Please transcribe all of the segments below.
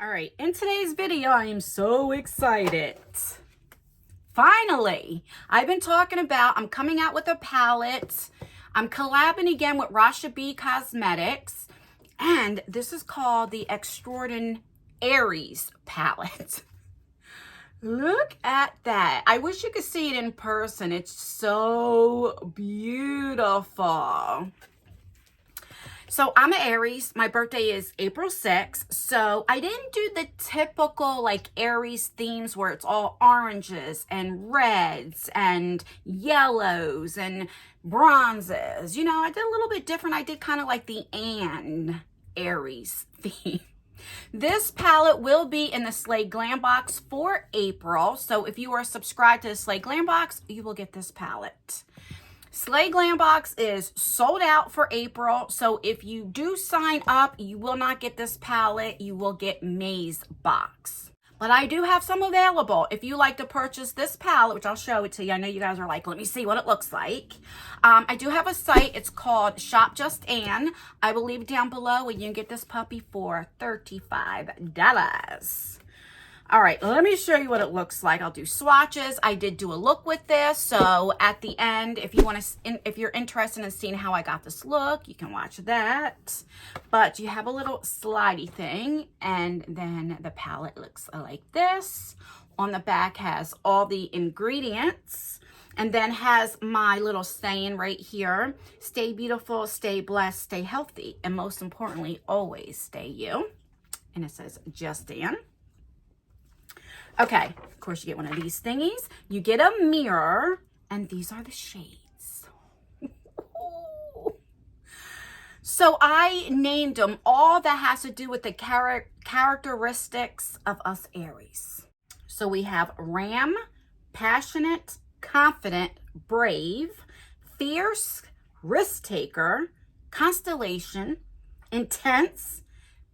All right, in today's video, I am so excited. Finally, I've been talking about, I'm coming out with a palette. I'm collabing again with Rasha B Cosmetics, and this is called the extraordinARIES palette. Look at that. I wish you could see it in person. It's so beautiful. So I'm an Aries. My birthday is April 6th. So I didn't do the typical like Aries themes where it's all oranges and reds and yellows and bronzes. You know, I did a little bit different. I did kind of like the Aries theme. This palette will be in the Slay Glam Box for April. So if you are subscribed to the Slay Glam Box, you will get this palette. Slay Glam Box is sold out for April. So if you do sign up, you will not get this palette. You will get May's box. But I do have some available. If you like to purchase this palette, which I'll show it to you. I know you guys are like, let me see what it looks like. I do have a site. It's called SUBRSCRIBE. I will leave it down below and you can get this puppy for $35. All right, let me show you what it looks like. I'll do swatches. I did do a look with this. So at the end, if you're interested in seeing how I got this look, you can watch that. But you have a little slidey thing, and then the palette looks like this. On the back has all the ingredients, and then has my little saying right here: stay beautiful, stay blessed, stay healthy, and most importantly, always stay you. And it says Justin. Okay, of course you get one of these thingies. You get a mirror, and these are the shades. So I named them all that has to do with the characteristics of us Aries. So we have Ram, Passionate, Confident, Brave, Fierce, Risk Taker, Constellation, Intense.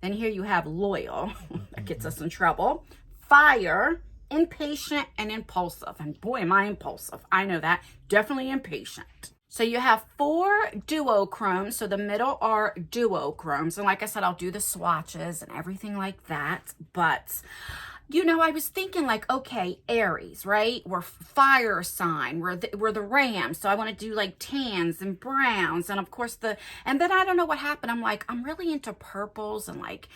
Then here you have Loyal. That gets us in trouble. Fire, Impatient, and Impulsive. And boy, am I impulsive. I know that. Definitely impatient. So you have 4 duochromes. So the middle are duochromes. And like I said, I'll do the swatches and everything like that. But, you know, I was thinking like, okay, Aries, right? We're fire sign. We're the Rams. So I want to do like tans and browns. And of course and then I don't know what happened. I'm like, I'm really into purples and like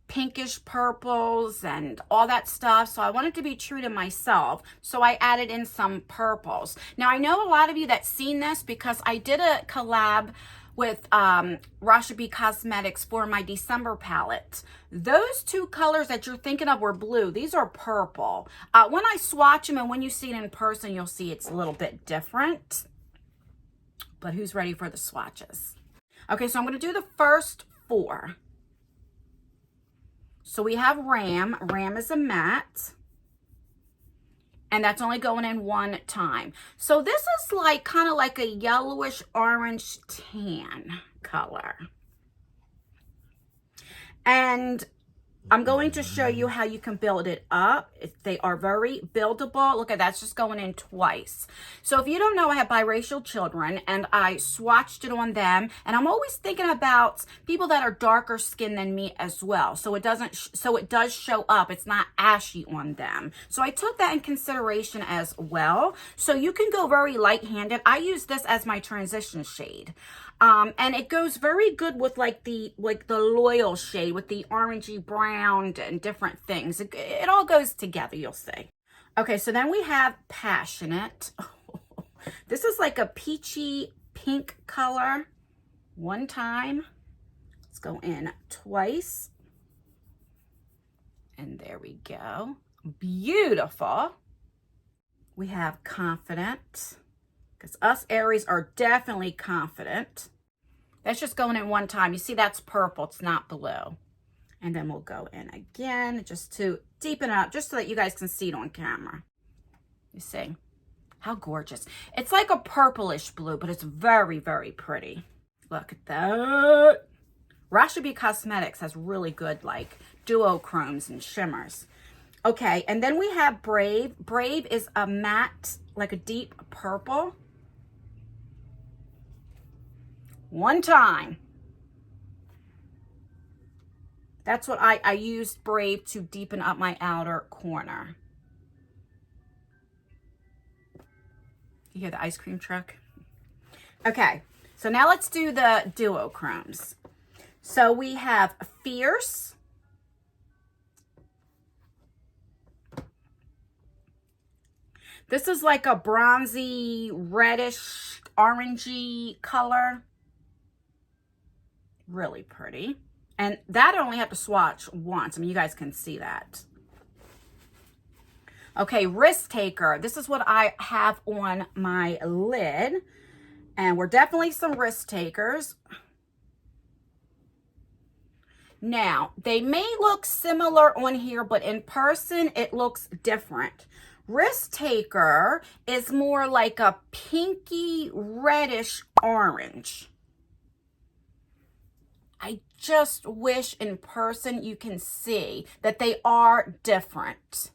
pinkish purples and all that stuff. So I wanted to be true to myself. So I added in some purples. Now I know a lot of you that's seen this because I did a collab with Rasha B Cosmetics for my December palette. Those 2 colors that you're thinking of were blue. These are purple. When I swatch them and when you see it in person, you'll see it's a little bit different. But who's ready for the swatches? Okay, so I'm going to do the first 4. So we have Ram. Ram is a matte. And that's only going in 1 time. So this is like kind of like a yellowish orange tan color. And I'm going to show you how you can build it up. They are very buildable. Look at that, it's just going in twice. So if you don't know, I have biracial children and I swatched it on them. And I'm always thinking about people that are darker skinned than me as well. So it does show up. It's not ashy on them. So I took that in consideration as well. So you can go very light-handed. I use this as my transition shade. And it goes very good with like the Loyal shade with the orangey brown and different things. It all goes together, you'll see. Okay, so then we have Passionate. This is like a peachy pink color. 1 time. Let's go in twice. And there we go. Beautiful. We have Confident. Because us Aries are definitely confident. That's just going in 1 time. You see, that's purple. It's not blue. And then we'll go in again just to deepen it up, just so that you guys can see it on camera. You see? How gorgeous. It's like a purplish blue, but it's very, very pretty. Look at that. Rasha B Cosmetics has really good, like, duochromes and shimmers. Okay, and then we have Brave. Brave is a matte, like a deep purple. 1 time. That's what I used Brave to deepen up my outer corner. You hear the ice cream truck? Okay, so now let's do the duochromes. So we have Fierce. This is like a bronzy, reddish, orangey color. Really pretty. And that I only have to swatch once. I mean, you guys can see that. Okay, Risk Taker. This is what I have on my lid. And we're definitely some risk takers. Now, they may look similar on here, but in person, it looks different. Risk Taker is more like a pinky reddish orange. I just wish in person you can see that they are different.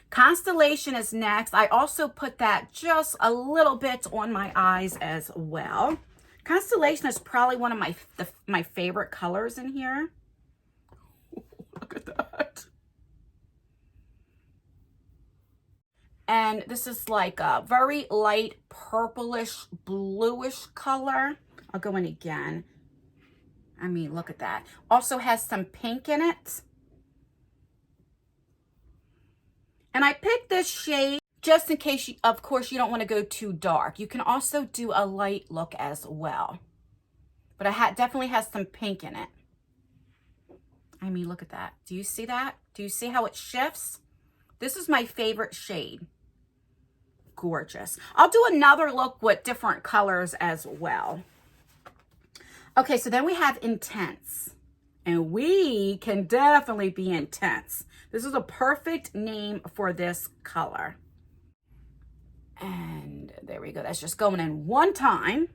Constellation is next. I also put that just a little bit on my eyes as well. Constellation is probably one of my favorite colors in here. Look at that. And this is like a very light purplish, bluish color. I'll go in again. I mean, look at that. Also has some pink in it. And I picked this shade just in case, of course, you don't want to go too dark. You can also do a light look as well. But it definitely has some pink in it. I mean, look at that. Do you see that? Do you see how it shifts? This is my favorite shade. Gorgeous. I'll do another look with different colors as well. Okay, so then we have Intense. And we can definitely be intense. This is a perfect name for this color. And there we go. That's just going in one time.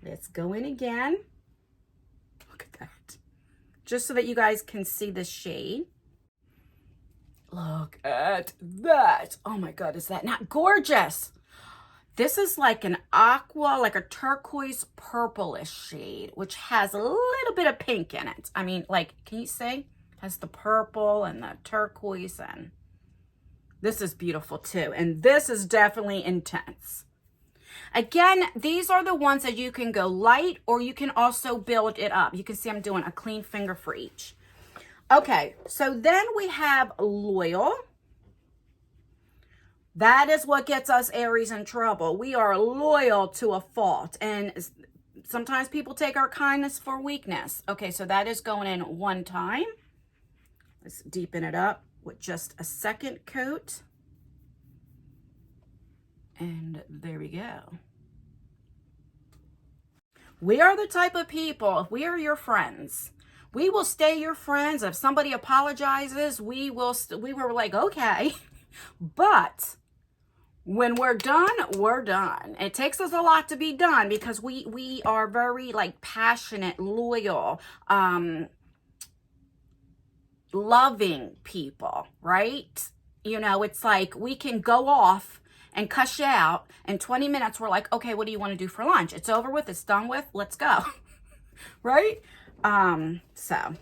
Let's go in again. Look at that. Just so that you guys can see the shade. Look at that. Oh my God, is that not gorgeous? This is like an aqua, like a turquoise purplish shade, which has a little bit of pink in it. I mean, like, can you see? It has the purple and the turquoise, and this is beautiful too. And this is definitely intense. Again, these are the ones that you can go light, or you can also build it up. You can see I'm doing a clean finger for each. Okay, so then we have Loyal. That is what gets us Aries in trouble. We are loyal to a fault. And sometimes people take our kindness for weakness. Okay, so that is going in one time. Let's deepen it up with just a second coat. And there we go. We are the type of people, if we are your friends, we will stay your friends. If somebody apologizes, we were like, okay. But when we're done, we're done. It takes us a lot to be done because we are very like passionate, loyal, loving people, right? You know, it's like we can go off and cuss you out. In 20 minutes, we're like, okay, what do you want to do for lunch? It's over with, it's done with, let's go. Right? So,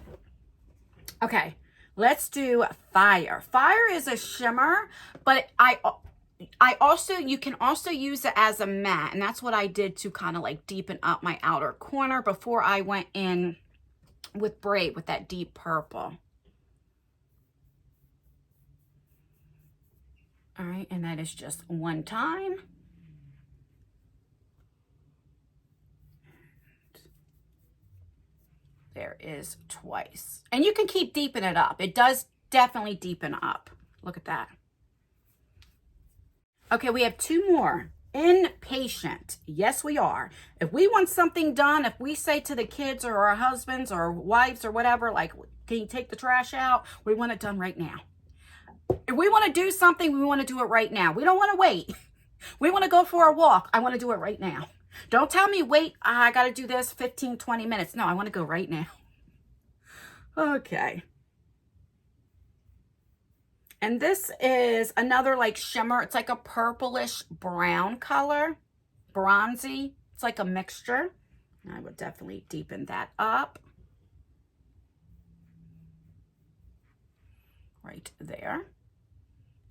okay, let's do Fire. Fire is a shimmer, but you can also use it as a matte, and that's what I did to kind of like deepen up my outer corner before I went in with Brave with that deep purple. All right, and that is just one time. There is twice. And you can keep deepening it up. It does definitely deepen up. Look at that. Okay, we have two more. Impatient. Yes, we are. If we want something done, if we say to the kids or our husbands or wives or whatever, like, can you take the trash out? We want it done right now. If we want to do something, we want to do it right now. We don't want to wait. We want to go for a walk. I want to do it right now. Don't tell me, wait, I got to do this 15, 20 minutes. No, I want to go right now. Okay. And this is another like shimmer. It's like a purplish brown color, bronzy. It's like a mixture. I would definitely deepen that up. Right there.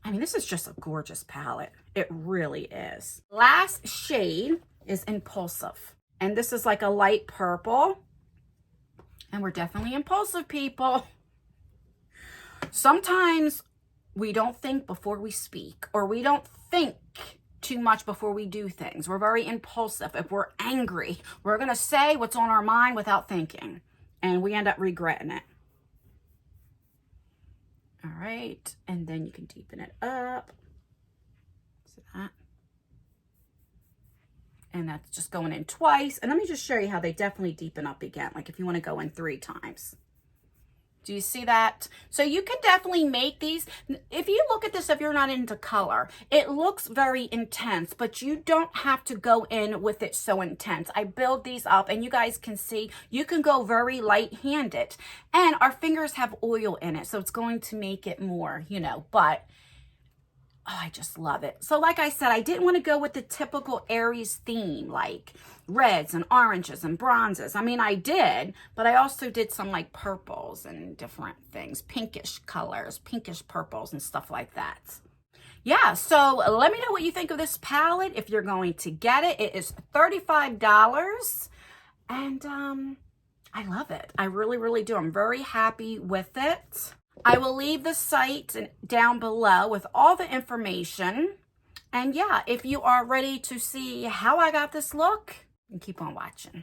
I mean, this is just a gorgeous palette. It really is. Last shade is Impulsive. And this is like a light purple. And we're definitely impulsive people. Sometimes we don't think before we speak, or we don't think too much before we do things. We're very impulsive. If we're angry, we're going to say what's on our mind without thinking, and we end up regretting it. All right, and then you can deepen it up. See that? And that's just going in twice. And let me just show you how they definitely deepen up again, like if you want to go in 3 times. Do you see that? So you can definitely make these. If you look at this, if you're not into color, it looks very intense, but you don't have to go in with it so intense. I build these up and you guys can see, you can go very light-handed. And our fingers have oil in it, so it's going to make it more, you know, but oh, I just love it. So like I said, I didn't want to go with the typical Aries theme, like reds and oranges and bronzes. I mean, I did, but I also did some like purples and different things, pinkish colors, pinkish purples and stuff like that. Yeah, so let me know what you think of this palette. If you're going to get it, it is $35. And I love it. I really, really do. I'm very happy with it. I will leave the site down below with all the information. And yeah, if you are ready to see how I got this look, and keep on watching.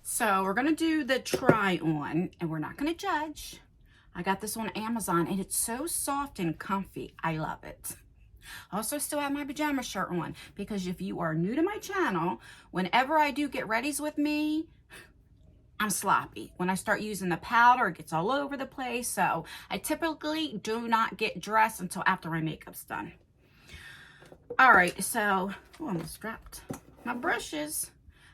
So we're going to do the try on, and we're not going to judge. I got this on Amazon, and it's so soft and comfy. I love it. I also still have my pajama shirt on, because if you are new to my channel, whenever I do get readies with me, I'm sloppy. When I start using the powder, it gets all over the place. So I typically do not get dressed until after my makeup's done. All right, so I almost dropped my brushes.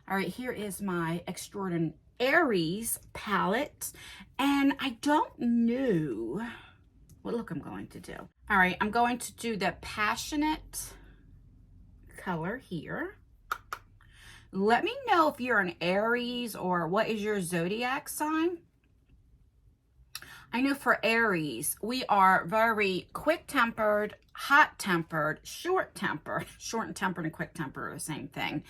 All right, here is my extraordinARIES palette. And I don't know what look I'm going to do. All right, I'm going to do the Passionate color here. Let me know if you're an Aries or what is your zodiac sign. I know for Aries, we are very quick-tempered, hot-tempered, short-tempered. Short and tempered and quick-tempered are the same thing.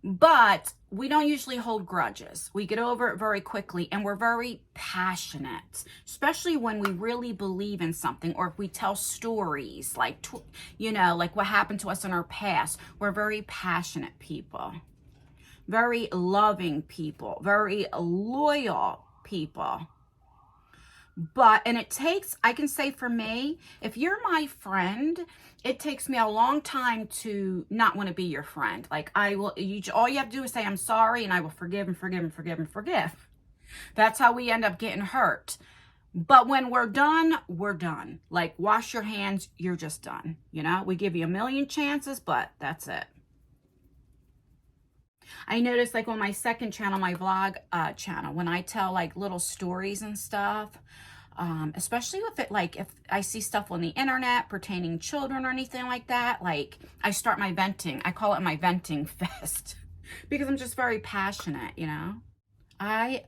But we don't usually hold grudges. We get over it very quickly, and we're very passionate, especially when we really believe in something, or if we tell stories, like, you know, like what happened to us in our past. We're very passionate people. Very loving people, very loyal people. But, and it takes, I can say for me, if you're my friend, it takes me a long time to not want to be your friend. Like I will, all you have to do is say, I'm sorry, and I will forgive and forgive and forgive and forgive. That's how we end up getting hurt. But when we're done, we're done. Like wash your hands, you're just done. You know, we give you a million chances, but that's it. I noticed like on my second channel, my vlog channel, when I tell like little stories and stuff, especially with it, like if I see stuff on the internet pertaining children or anything like that, like I start my venting. I call it my venting fest because I'm just very passionate, you know. I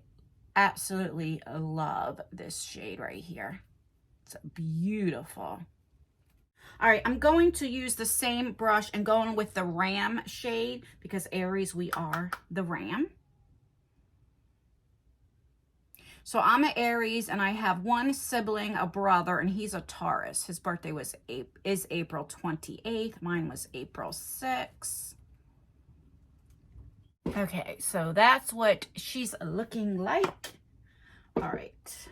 absolutely love this shade right here. It's beautiful. All right, I'm going to use the same brush and going with the Ram shade because Aries, we are the Ram. So I'm an Aries, and I have one sibling, a brother, and he's a Taurus. His birthday is April 28th. Mine was April 6th. Okay, so that's what she's looking like. All right.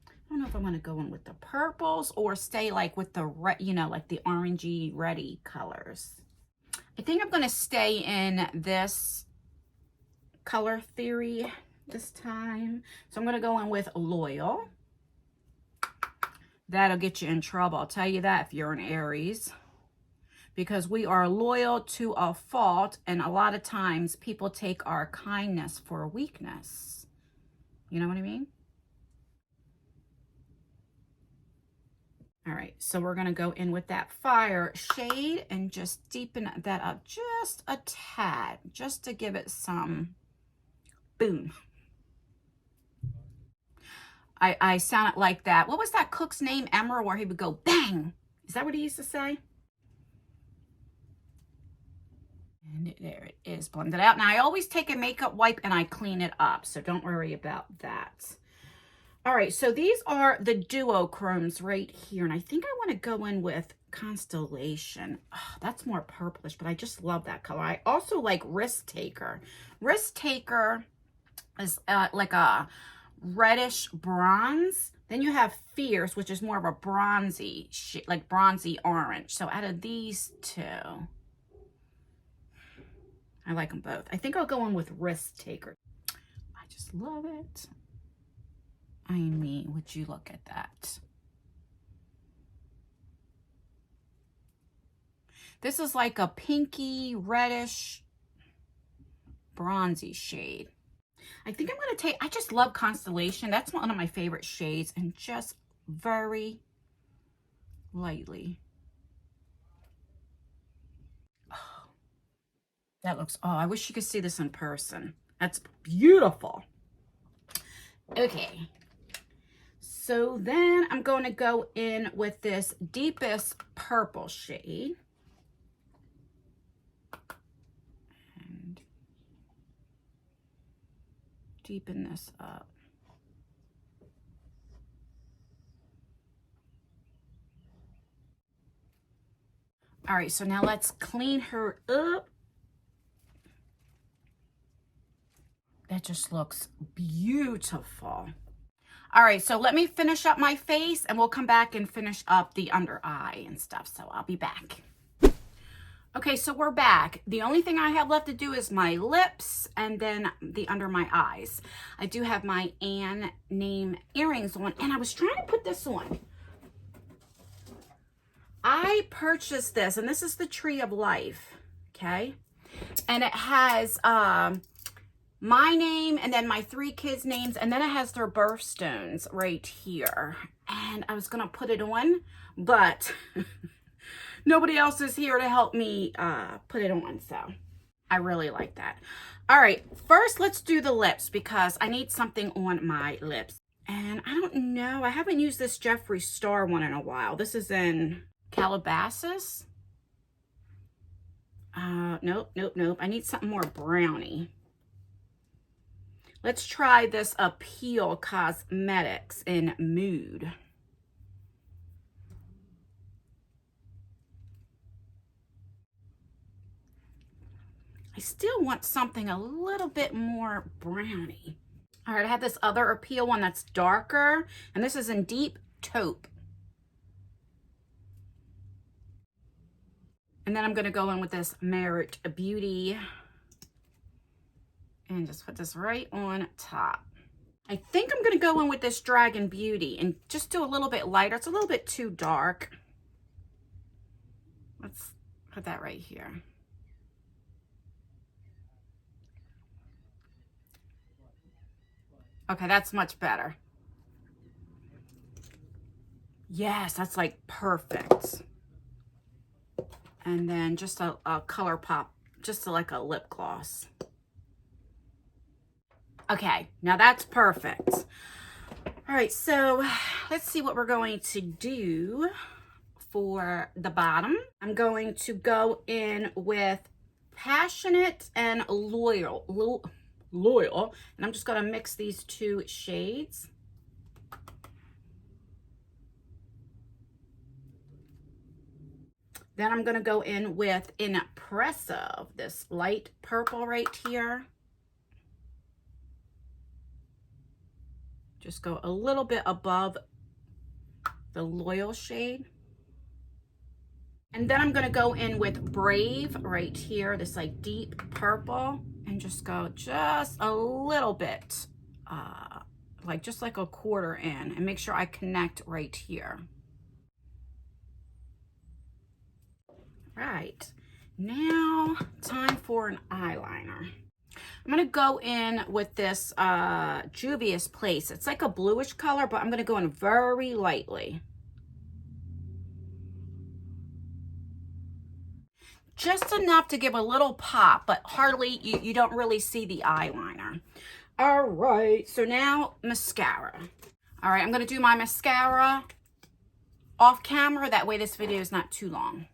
I don't know if I'm going to go in with the purples or stay like with the red, you know, like the orangey reddy colors. I think I'm going to stay in this color theory this time. So I'm going to go in with Loyal. That'll get you in trouble. I'll tell you that if you're an Aries. Because we are loyal to a fault, and a lot of times people take our kindness for a weakness. You know what I mean? All right, so we're gonna go in with that fire shade and just deepen that up just a tad, just to give it some boom. I sounded like that. What was that cook's name, Emerald, where he would go bang? Is that what he used to say? And there it is, blended out. Now, I always take a makeup wipe and I clean it up, so don't worry about that. All right, so these are the duochromes right here, and I think I want to go in with Constellation. Oh, that's more purplish, but I just love that color. I also like Risk Taker. Risk Taker is like a reddish bronze. Then you have Fierce, which is more of a bronzy shade, like bronzy orange. So out of these two, I like them both. I think I'll go in with Risk Taker. I just love it. I mean, would you look at that? This is like a pinky, reddish, bronzy shade. I think I'm going to take, I just love Constellation. That's one of my favorite shades, and just very lightly. Oh, that looks, oh, I wish you could see this in person. That's beautiful. Okay. So then I'm going to go in with this deepest purple shade. And deepen this up. All right, so now let's clean her up. That just looks beautiful. All right, so let me finish up my face and we'll come back and finish up the under eye and stuff. So I'll be back. Okay, so we're back. The only thing I have left to do is my lips and then the under my eyes. I do have my Anne name earrings on, and I was trying to put this on. I purchased this, and this is the Tree of Life, okay? And it has my name and then my 3 kids' names, and then it has their birthstones right here. And I was gonna put it on, but nobody else is here to help me put it on, so I really like that. All right, first let's do the lips because I need something on my lips. And I don't know, I haven't used this Jeffree Star one in a while. This is in Calabasas. Nope. I need something more browny. Let's try this April Cosmetics in Mood. I still want something a little bit more browny. All right, I have this other April one that's darker, and this is in Deep Taupe. And then I'm gonna go in with this Merit Beauty and just put this right on top. I think I'm gonna go in with this Dragon Beauty and just do a little bit lighter. It's a little bit too dark. Let's put that right here. Okay, that's much better. Yes, that's like perfect. And then just a color pop, just like a lip gloss. Okay, now that's perfect. All right, so let's see what we're going to do for the bottom. I'm going to go in with Passionate and Loyal, and I'm just gonna mix these 2 shades. Then I'm gonna go in with Impressive, this light purple right here. Just go a little bit above the Loyal shade. And then I'm gonna go in with Brave right here, this like deep purple, and just go just a little bit, like just like a quarter in, and make sure I connect right here. Right, now time for an eyeliner. I'm gonna go in with this Juvia's Place. It's like a bluish color, but I'm gonna go in very lightly. just enough to give a little pop, but hardly, you don't really see the eyeliner. All right, so now mascara. All right, I'm gonna do my mascara off camera. That way this video is not too long.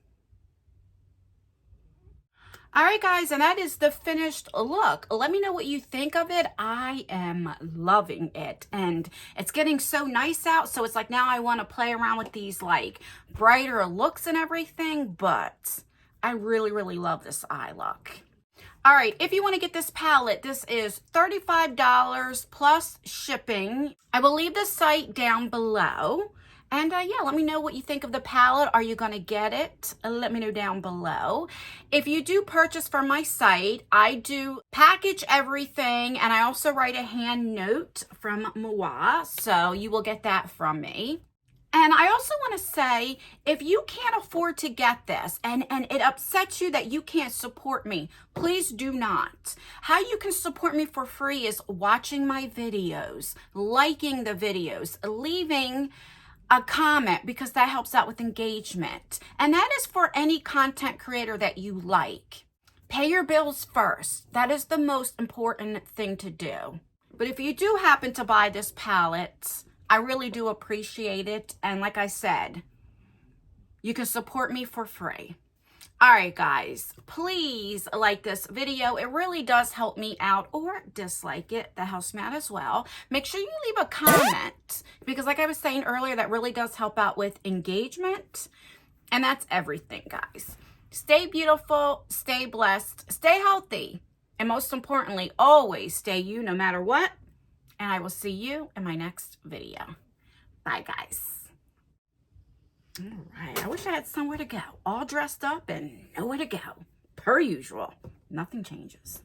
All right, guys, and that is the finished look. Let me know what you think of it. I am loving it, and it's getting so nice out. So it's like now I want to play around with these like brighter looks and everything, but I really, really love this eye look. All right, if you want to get this palette, this is $35 plus shipping. I will leave the site down below. And yeah, let me know what you think of the palette. Are you going to get it? Let me know down below. If you do purchase from my site, I do package everything, and I also write a hand note from moi, so you will get that from me. And I also want to say, if you can't afford to get this and it upsets you that you can't support me, please do not. How you can support me for free is watching my videos, liking the videos, leaving a comment, because that helps out with engagement. And that is for any content creator that you like. Pay your bills first. That is the most important thing to do. But if you do happen to buy this palette, I really do appreciate it. And like I said, you can support me for free. All right, guys, please like this video. It really does help me out, or dislike it. That helps me out as well. Make sure you leave a comment, because like I was saying earlier, that really does help out with engagement. And that's everything, guys. Stay beautiful, stay blessed, stay healthy, and most importantly, always stay you no matter what. And I will see you in my next video. Bye, guys. All right, I wish I had somewhere to go. All dressed up and nowhere to go. Per usual. Nothing changes.